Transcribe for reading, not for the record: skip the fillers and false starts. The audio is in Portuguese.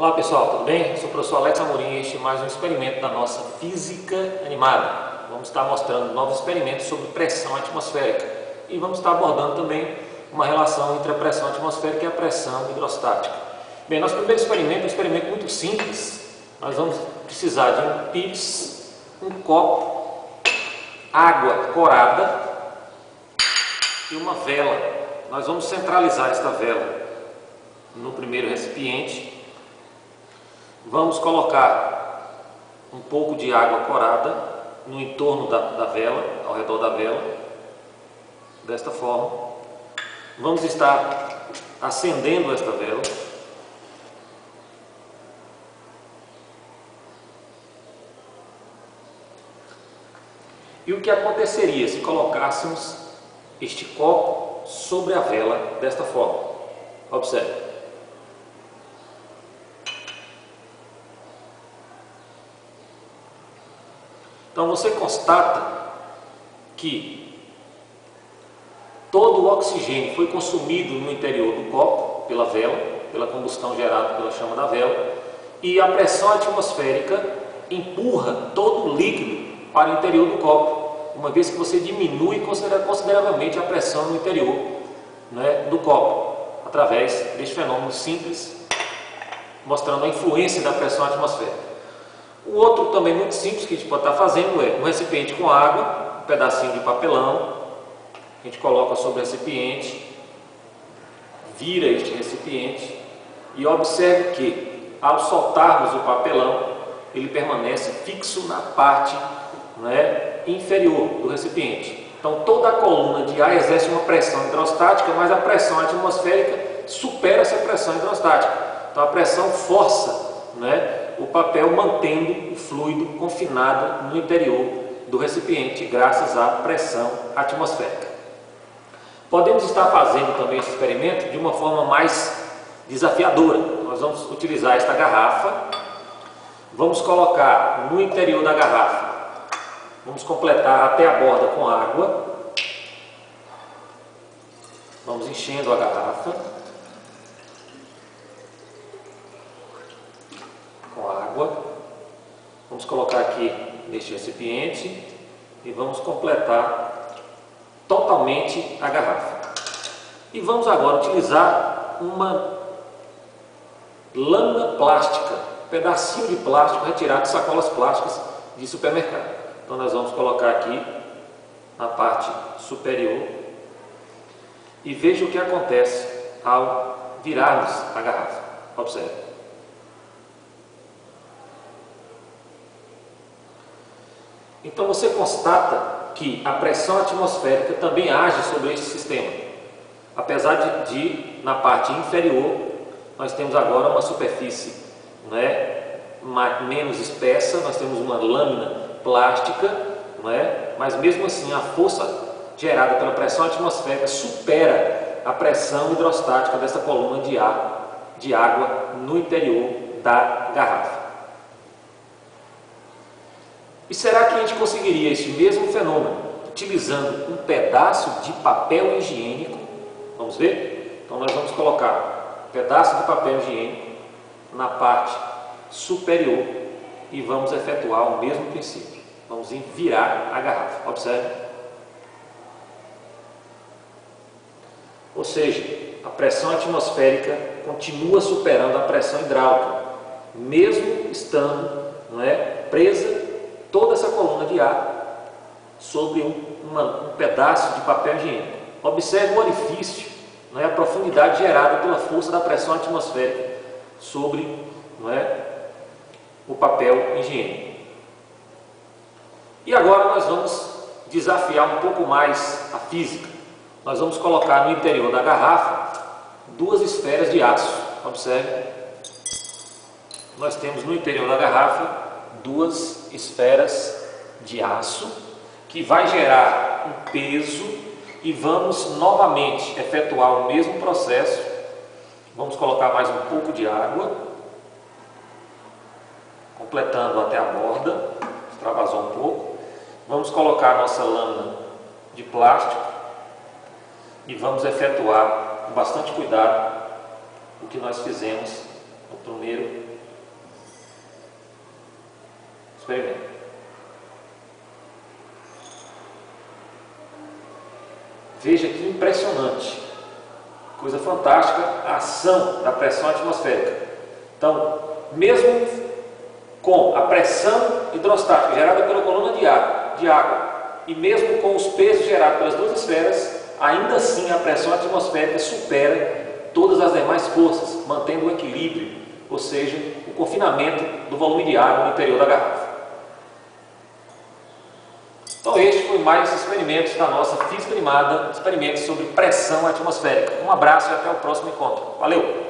Olá pessoal, tudo bem? Eu sou o professor Alex Amorim e este é mais um experimento da nossa física animada. Vamos estar mostrando novos experimentos sobre pressão atmosférica e vamos estar abordando também uma relação entre a pressão atmosférica e a pressão hidrostática. Bem, nosso primeiro experimento é um experimento muito simples. Nós vamos precisar de um pips, um copo, água corada e uma vela. Nós vamos centralizar esta vela no primeiro recipiente. Vamos colocar um pouco de água corada no entorno da vela, ao redor da vela, desta forma. Vamos estar acendendo esta vela. E o que aconteceria se colocássemos este copo sobre a vela desta forma? Observe. Então você constata que todo o oxigênio foi consumido no interior do copo pela vela, pela combustão gerada pela chama da vela, e a pressão atmosférica empurra todo o líquido para o interior do copo, uma vez que você diminui consideravelmente a pressão no interior, do copo, através deste fenômeno simples, mostrando a influência da pressão atmosférica. O outro também muito simples que a gente pode estar fazendo é um recipiente com água, um pedacinho de papelão, a gente coloca sobre o recipiente, vira este recipiente e observe que ao soltarmos o papelão, ele permanece fixo na parte inferior do recipiente. Então toda a coluna de ar exerce uma pressão hidrostática, mas a pressão atmosférica supera essa pressão hidrostática. Então a pressão força o papel, mantendo o fluido confinado no interior do recipiente graças à pressão atmosférica. Podemos estar fazendo também esse experimento de uma forma mais desafiadora. Nós vamos utilizar esta garrafa, vamos colocar no interior da garrafa, vamos completar até a borda com água, vamos enchendo a garrafa com água, vamos colocar aqui neste recipiente e vamos completar totalmente a garrafa. E vamos agora utilizar uma lâmina plástica, um pedacinho de plástico retirado de sacolas plásticas de supermercado. Então nós vamos colocar aqui na parte superior e veja o que acontece ao virarmos a garrafa. Observe. Então você constata que a pressão atmosférica também age sobre este sistema. Apesar de na parte inferior, nós temos agora uma superfície menos espessa, nós temos uma lâmina plástica, mas mesmo assim a força gerada pela pressão atmosférica supera a pressão hidrostática dessa coluna de água no interior da garrafa. E será que a gente conseguiria esse mesmo fenômeno utilizando um pedaço de papel higiênico? Vamos ver? Então nós vamos colocar um pedaço de papel higiênico na parte superior e vamos efetuar o mesmo princípio. Vamos virar a garrafa. Observe. Ou seja, a pressão atmosférica continua superando a pressão hidráulica, mesmo estando presa toda essa coluna de ar sobre um pedaço de papel higiênico. Observe o orifício, a profundidade gerada pela força da pressão atmosférica sobre o papel higiênico. E agora nós vamos desafiar um pouco mais a física. Nós vamos colocar no interior da garrafa duas esferas de aço. Observe. Nós temos no interior da garrafa duas esferas de aço que vai gerar um peso e vamos novamente efetuar o mesmo processo. Vamos colocar mais um pouco de água, completando até a borda, extravasou um pouco. Vamos colocar a nossa lâmina de plástico e vamos efetuar com bastante cuidado o que nós fizemos no primeiro Experimenta. Veja que impressionante, coisa fantástica a ação da pressão atmosférica. Então, mesmo com a pressão hidrostática gerada pela coluna de água e mesmo com os pesos gerados pelas duas esferas, ainda assim a pressão atmosférica supera todas as demais forças, mantendo o equilíbrio, ou seja, o confinamento do volume de água no interior da garrafa. Então este foi mais experimentos da nossa física animada, experimentos sobre pressão atmosférica. Um abraço e até o próximo encontro. Valeu!